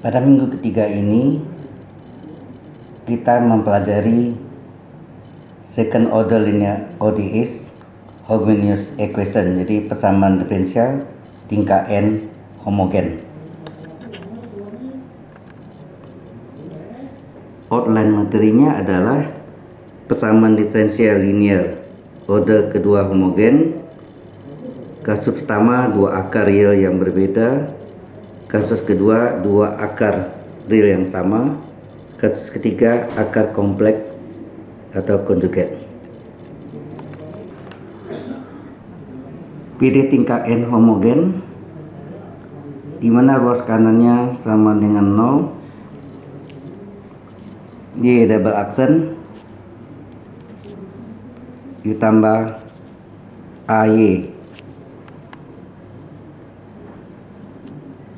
Pada minggu ketiga ini kita mempelajari second order linear ODEs homogeneous equation, jadi persamaan diferensial tingkat n homogen. Outline materinya adalah persamaan diferensial linear order kedua homogen. Kasus pertama dua akar real yang berbeda, kasus kedua dua akar real yang sama, kasus ketiga akar kompleks atau konjugat. PD tingkat n homogen di mana ruas kanannya sama dengan 0, y double aksen ditambah AY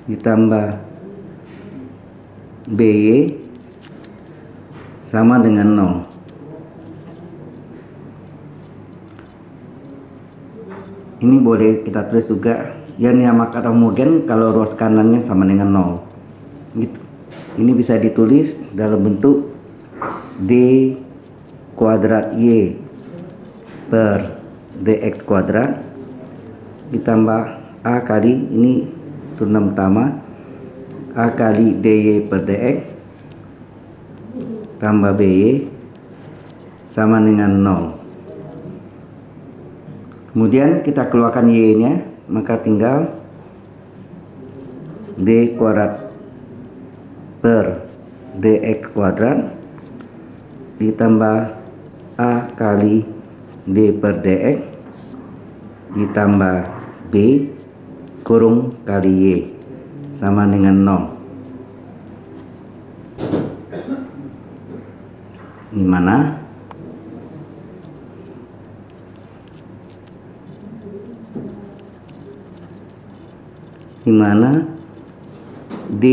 ditambah BY sama dengan 0. Ini boleh kita tulis juga yang dinamakan homogen kalau ruas kanannya sama dengan 0 gitu. Ini bisa ditulis dalam bentuk D kuadrat Y per dx kuadrat ditambah A kali, ini turunan pertama, A kali dy per dx tambah by sama dengan 0. Kemudian kita keluarkan y nya, maka tinggal d kuadrat per dx kuadrat ditambah A kali d per dx ditambah b kurung kali y sama dengan 0. Di mana d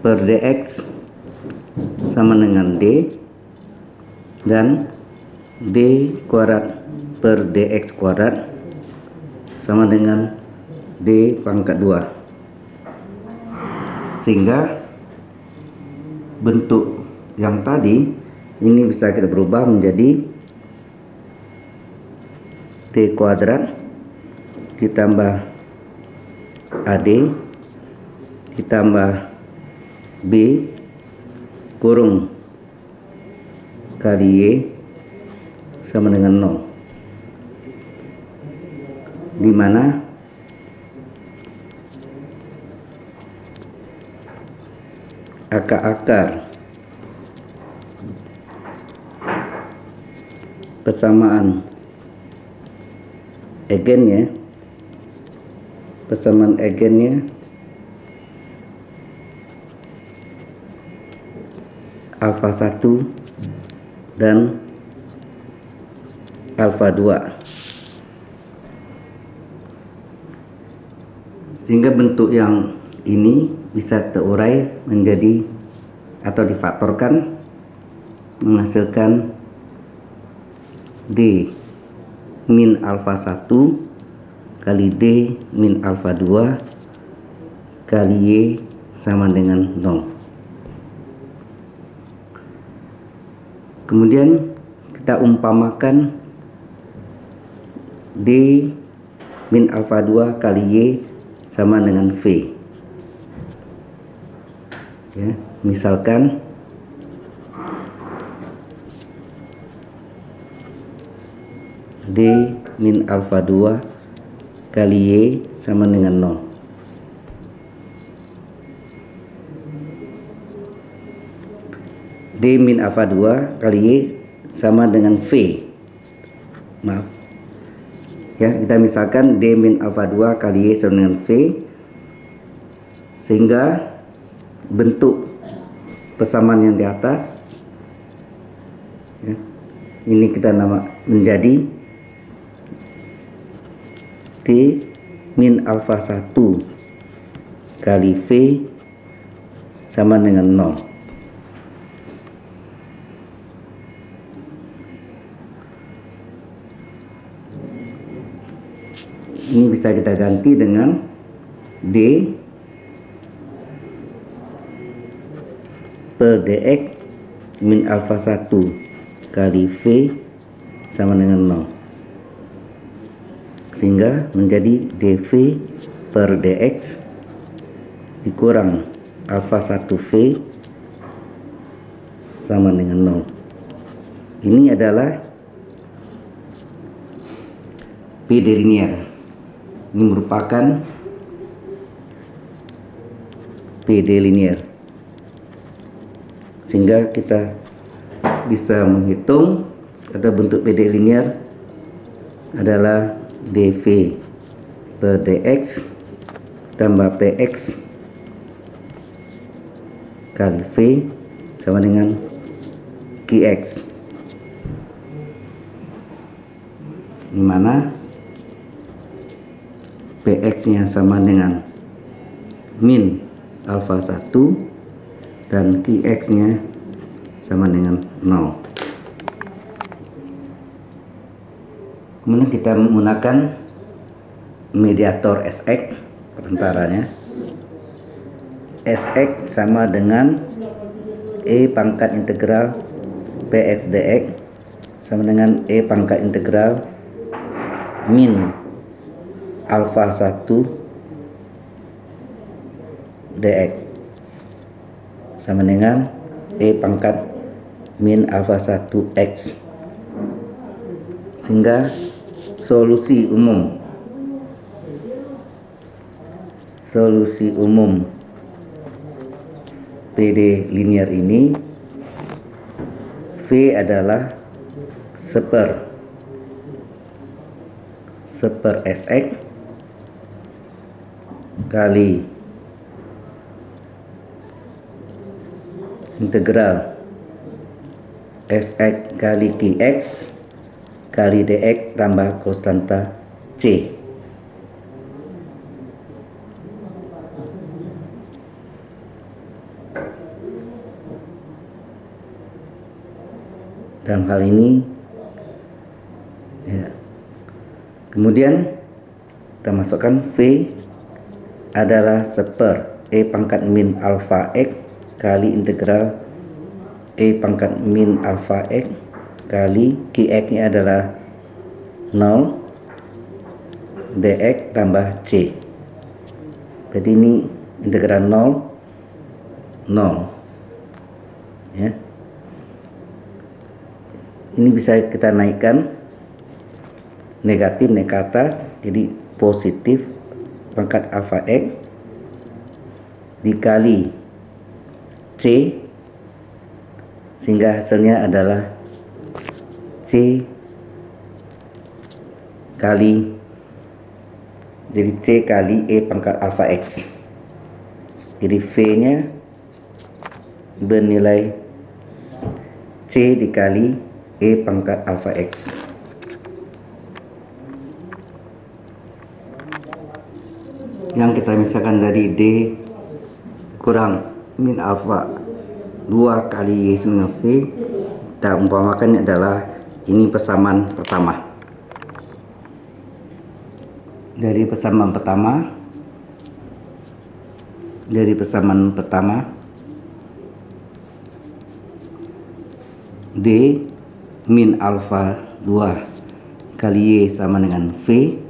per dx sama dengan d dan d kuadrat per dx kuadrat sama dengan d pangkat 2, sehingga bentuk yang tadi ini bisa kita berubah menjadi d kuadrat ditambah ad ditambah b kurung kali y sama dengan 0, di mana akar-akar persamaan eigennya alfa 1 dan alfa 2, sehingga bentuk yang ini bisa terurai menjadi atau difaktorkan menghasilkan D min alfa 1 kali D min alfa 2 kali Y sama dengan 0. Kemudian kita umpamakan D min alfa 2 kali Y sama dengan V. Ya, misalkan D min alfa 2 kali Y sama dengan 0. D min alfa 2 kali Y sama dengan V. Maaf. Ya, kita misalkan D min alfa 2 kali Y sama dengan V, sehingga bentuk persamaan yang di atas ya, ini kita nama menjadi D min alfa 1 kali V sama dengan 0. Ini bisa kita ganti dengan D per dx min alfa 1 kali V sama dengan 0, sehingga menjadi dV per dx dikurang alfa 1V sama dengan 0. Ini adalah PD linear. Ini merupakan PD linear, sehingga kita bisa menghitung atau bentuk PD linear adalah dV per dx tambah px kali V sama dengan qx, di mana px nya sama dengan min alfa 1 dan qx nya sama dengan 0. Kemudian kita menggunakan mediator Sx, perantaranya. Sx sama dengan E pangkat integral Px dx sama dengan E pangkat integral min alfa 1 dx sama dengan E pangkat min alfa 1 x, sehingga solusi umum PD linear ini V adalah seper Sx kali integral Sx kali qx kali dx tambah konstanta C. Dalam hal ini ya. Kemudian kita masukkan V adalah seper E pangkat min alfa x kali integral E pangkat min alfa x kali qx nya adalah 0 dx tambah C. Jadi ini integral 0 ya. Ini bisa kita naikkan negatif naik ke atas, jadi positif pangkat alfa x dikali C, sehingga hasilnya adalah C kali, jadi C kali E pangkat alfa x. Jadi V nya bernilai C dikali E pangkat alfa x. Yang kita misalkan dari D kurang min alfa 2 kali Y sama V, kita umpamakan adalah ini persamaan pertama. Dari persamaan pertama D min alfa 2 kali Y sama dengan V,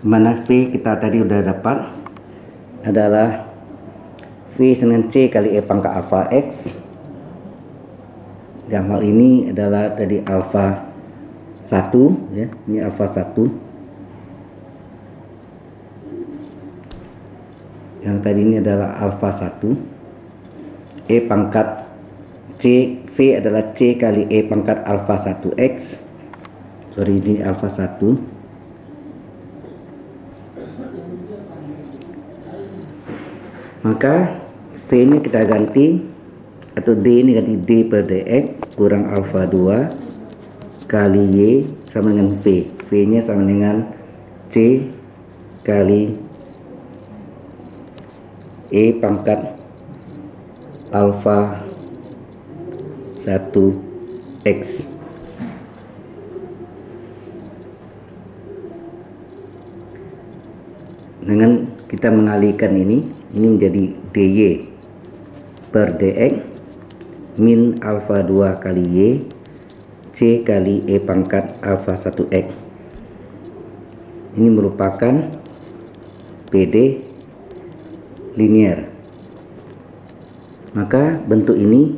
mana V kita tadi udah dapat adalah V dengan C kali E pangkat alfa X. Dalam hal ini adalah tadi alfa 1 ya, ini alfa 1. Yang tadi ini adalah alfa 1. E pangkat C, V adalah C kali E pangkat alfa 1x. Sorry, ini alfa 1. Maka V ini kita ganti, atau D ini ganti D per dx kurang alfa 2 kali Y sama dengan V. V nya sama dengan C kali E pangkat alfa 1x. Dengan kita mengalihkan ini menjadi dy per dx min alfa 2 kali Y C kali E pangkat alfa 1X. Ini merupakan PD linear. Maka bentuk ini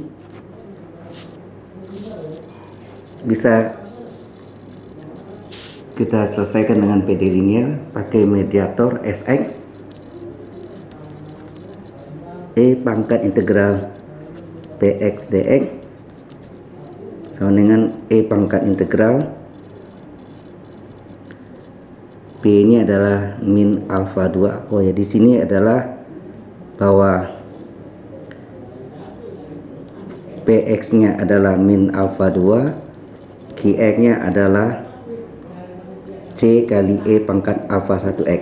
bisa kita selesaikan dengan PD linear pakai mediator Sx. E pangkat integral Px dx sama dengan E pangkat integral P ini adalah min alfa 2. Oh ya, di sini adalah bahwa Px nya adalah min alfa 2, Qx nya adalah C kali E pangkat alfa 1X.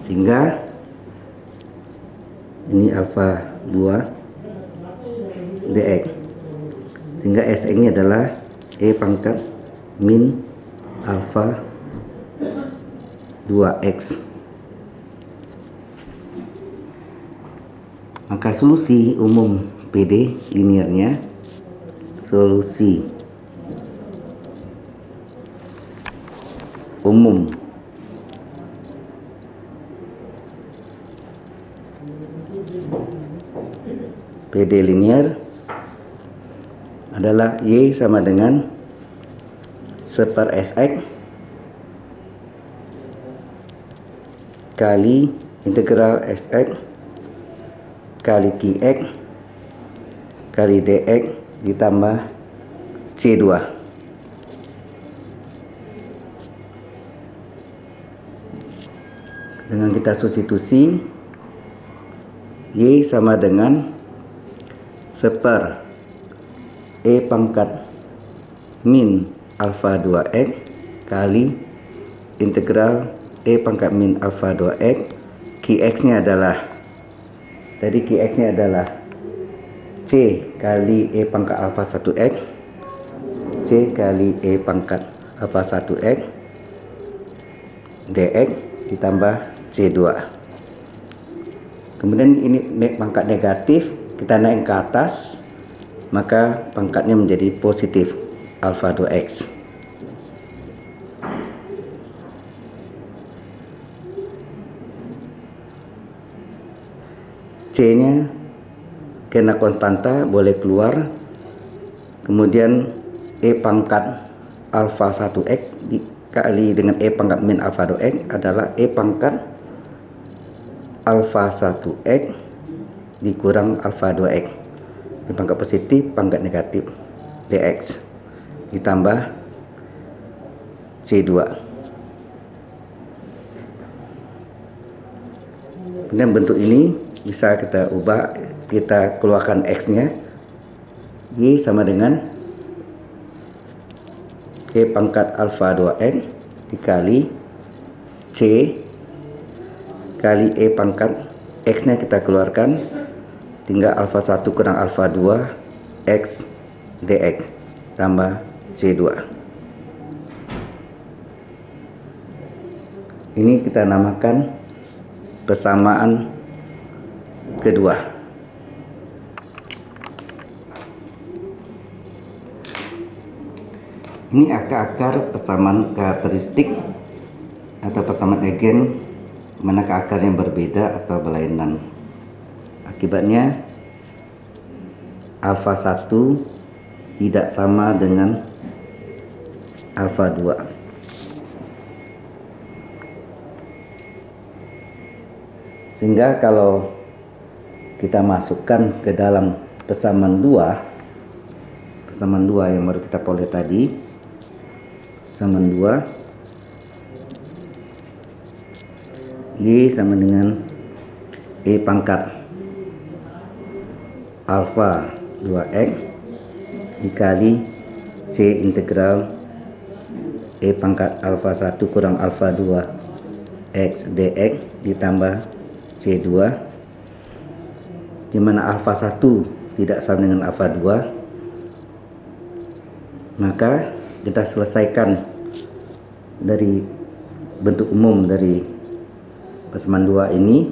Sehingga ini alfa 2 dx, sehingga Sx ini adalah E pangkat min alfa 2x. Maka solusi umum PD linearnya, solusi umum PD linear adalah Y sama dengan 1/Sx kali integral Sx kali Qx kali dx ditambah C2. Dengan kita substitusi, Y sama dengan 1/E pangkat min alfa 2x kali integral E pangkat min alfa 2x. Qx nya adalah, tadi Qx nya adalah C kali E pangkat alfa 1x, C kali E pangkat alfa 1x dx ditambah C2. Kemudian ini pangkat negatif, kita naik ke atas, maka pangkatnya menjadi positif alfa 2x. C nya karena konstanta boleh keluar, kemudian E pangkat alfa 1x dikali dengan E pangkat min alfa 2x adalah E pangkat alfa 1x dikurang alfa 2x. Di pangkat positif, pangkat negatif dx ditambah C2. Kemudian bentuk ini bisa kita ubah, kita keluarkan X nya, Y sama dengan E pangkat alfa 2x dikali C kali E pangkat X nya kita keluarkan, tinggal alfa 1 kurang alfa 2 X dx tambah C2. Ini kita namakan persamaan kedua. Ini akar-akar persamaan karakteristik atau persamaan eigen, manakah akar yang berbeda atau berlainan. Akibatnya alfa 1 tidak sama dengan alfa 2. Sehingga kalau kita masukkan ke dalam persamaan 2 yang baru kita peroleh tadi, persamaan 2, Y sama dengan E pangkat alfa 2x dikali C integral E pangkat alfa 1 kurang alfa 2 X dx ditambah C2, di mana alfa 1 tidak sama dengan alfa 2, maka kita selesaikan dari bentuk umum dari persamaan 2 ini